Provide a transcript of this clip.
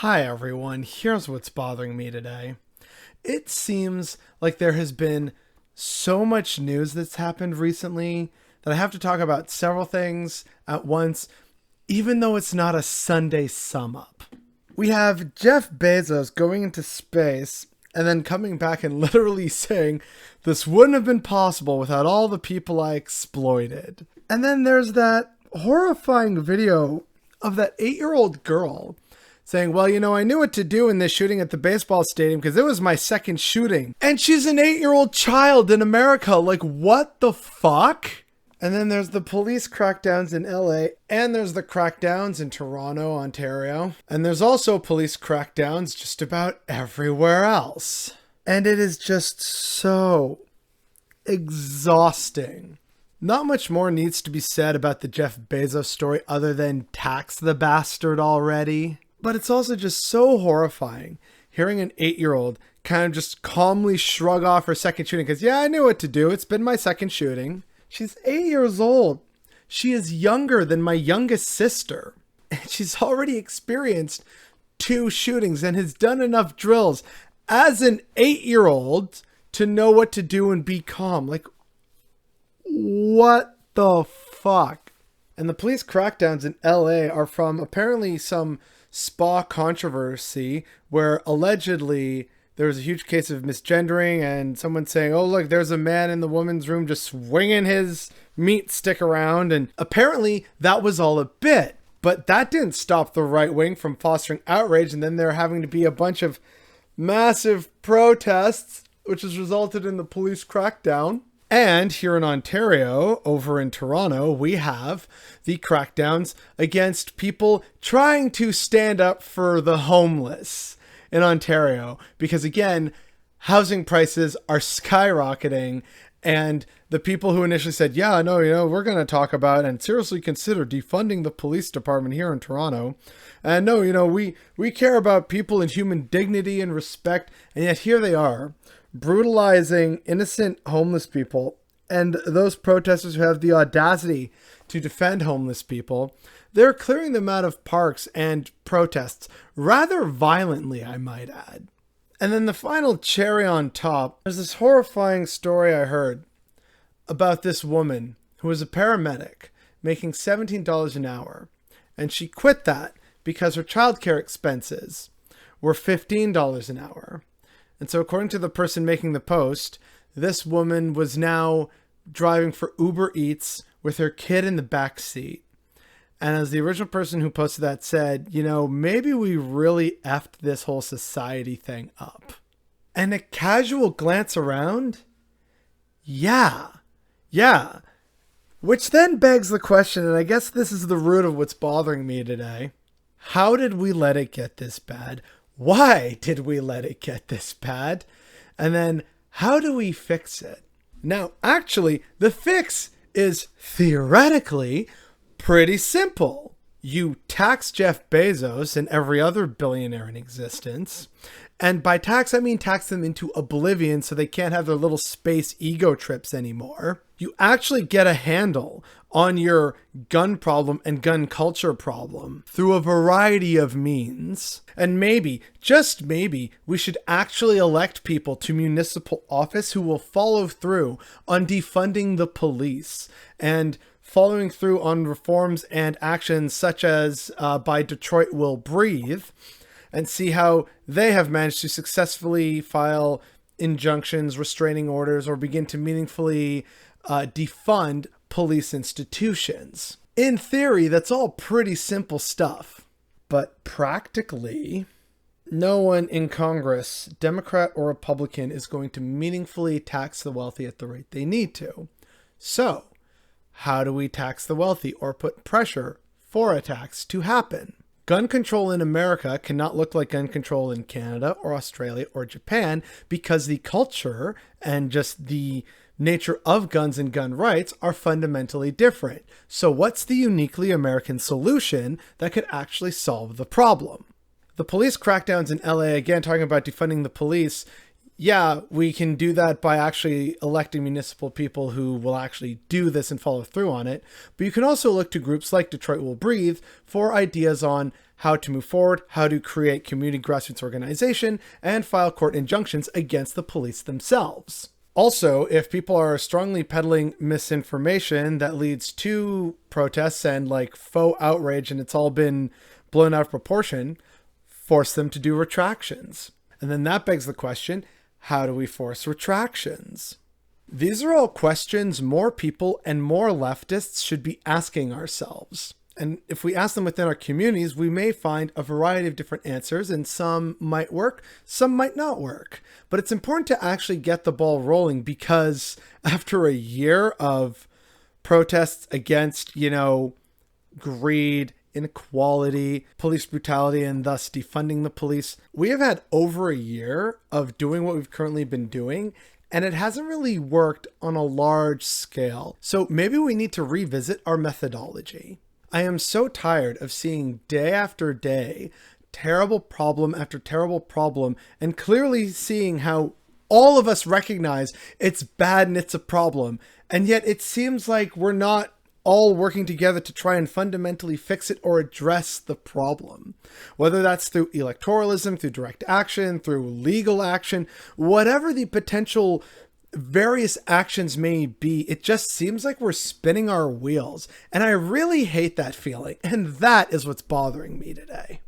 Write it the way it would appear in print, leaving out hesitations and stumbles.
Hi everyone, here's what's bothering me today. It seems like there has been so much news that's happened recently that I have to talk about several things at once, even though it's not a Sunday sum up. We have Jeff Bezos going into space and then coming back and literally saying this wouldn't have been possible without all the people I exploited. And then there's that horrifying video of that 8-year-old girl saying, well, I knew what to do in this shooting at the baseball stadium because it was my second shooting. And she's an 8-year-old child in America. Like, what the fuck? And then there's the police crackdowns in LA, and there's the crackdowns in Toronto, Ontario. And there's also police crackdowns just about everywhere else. And it is just so exhausting. Not much more needs to be said about the Jeff Bezos story other than tax the bastard already. But it's also just so horrifying hearing an 8-year-old kind of just calmly shrug off her second shooting because, yeah, I knew what to do. It's been my second shooting. She's 8 years old. She is younger than my youngest sister. And she's already experienced 2 shootings and has done enough drills as an 8-year-old to know what to do and be calm. Like, what the fuck? And the police crackdowns in LA are from apparently some spa controversy where allegedly there was a huge case of misgendering and someone saying, oh, look, there's a man in the woman's room just swinging his meat stick around. And apparently that was all a bit, but that didn't stop the right wing from fostering outrage. And then there having to be a bunch of massive protests, which has resulted in the police crackdown. And here in Ontario, over in Toronto, we have the crackdowns against people trying to stand up for the homeless in Ontario. Because again, housing prices are skyrocketing. And the people who initially said, yeah, no, we're going to talk about and seriously consider defunding the police department here in Toronto. And no, we care about people and human dignity and respect. And yet here they are, brutalizing innocent homeless people, and those protesters who have the audacity to defend homeless people, they're clearing them out of parks and protests rather violently, I might add. And then the final cherry on top, there's this horrifying story I heard about this woman who was a paramedic making $17 an hour, and she quit that because her childcare expenses were $15 an hour. And so according to the person making the post, this woman was now driving for Uber Eats with her kid in the back seat. And as the original person who posted that said, maybe we really effed this whole society thing up. And a casual glance around, yeah. Which then begs the question, and I guess this is the root of what's bothering me today. How did we let it get this bad? Why did we let it get this bad? And then how do we fix it? Now, actually, the fix is theoretically pretty simple. You tax Jeff Bezos and every other billionaire in existence. And by tax, I mean tax them into oblivion so they can't have their little space ego trips anymore. You actually get a handle on your gun problem and gun culture problem through a variety of means. And maybe, just maybe, we should actually elect people to municipal office who will follow through on defunding the police and following through on reforms and actions such as by Detroit Will Breathe, and see how they have managed to successfully file injunctions, restraining orders, or begin to meaningfully defund police institutions. In theory, that's all pretty simple stuff. But practically, no one in Congress, Democrat or Republican, is going to meaningfully tax the wealthy at the rate they need to. So, how do we tax the wealthy or put pressure for a tax to happen? Gun control in America cannot look like gun control in Canada or Australia or Japan because the culture and just the nature of guns and gun rights are fundamentally different. So what's the uniquely American solution that could actually solve the problem? The police crackdowns in LA, again, talking about defunding the police, Yeah, we can do that by actually electing municipal people who will actually do this and follow through on it. But you can also look to groups like Detroit Will Breathe for ideas on how to move forward, how to create community grassroots organization, and file court injunctions against the police themselves. Also, if people are strongly peddling misinformation that leads to protests and like faux outrage and it's all been blown out of proportion, force them to do retractions. And then that begs the question, how do we force retractions? These are all questions more people and more leftists should be asking ourselves. And if we ask them within our communities, we may find a variety of different answers, and some might work, some might not work. But it's important to actually get the ball rolling, because after a year of protests against, greed, inequality, police brutality, and thus defunding the police, we have had over a year of doing what we've currently been doing, and it hasn't really worked on a large scale. So maybe we need to revisit our methodology. I am so tired of seeing day after day, terrible problem after terrible problem, and clearly seeing how all of us recognize it's bad and it's a problem. And yet it seems like we're not all working together to try and fundamentally fix it or address the problem. Whether that's through electoralism, through direct action, through legal action, whatever the potential various actions may be, it just seems like we're spinning our wheels. And I really hate that feeling. And that is what's bothering me today.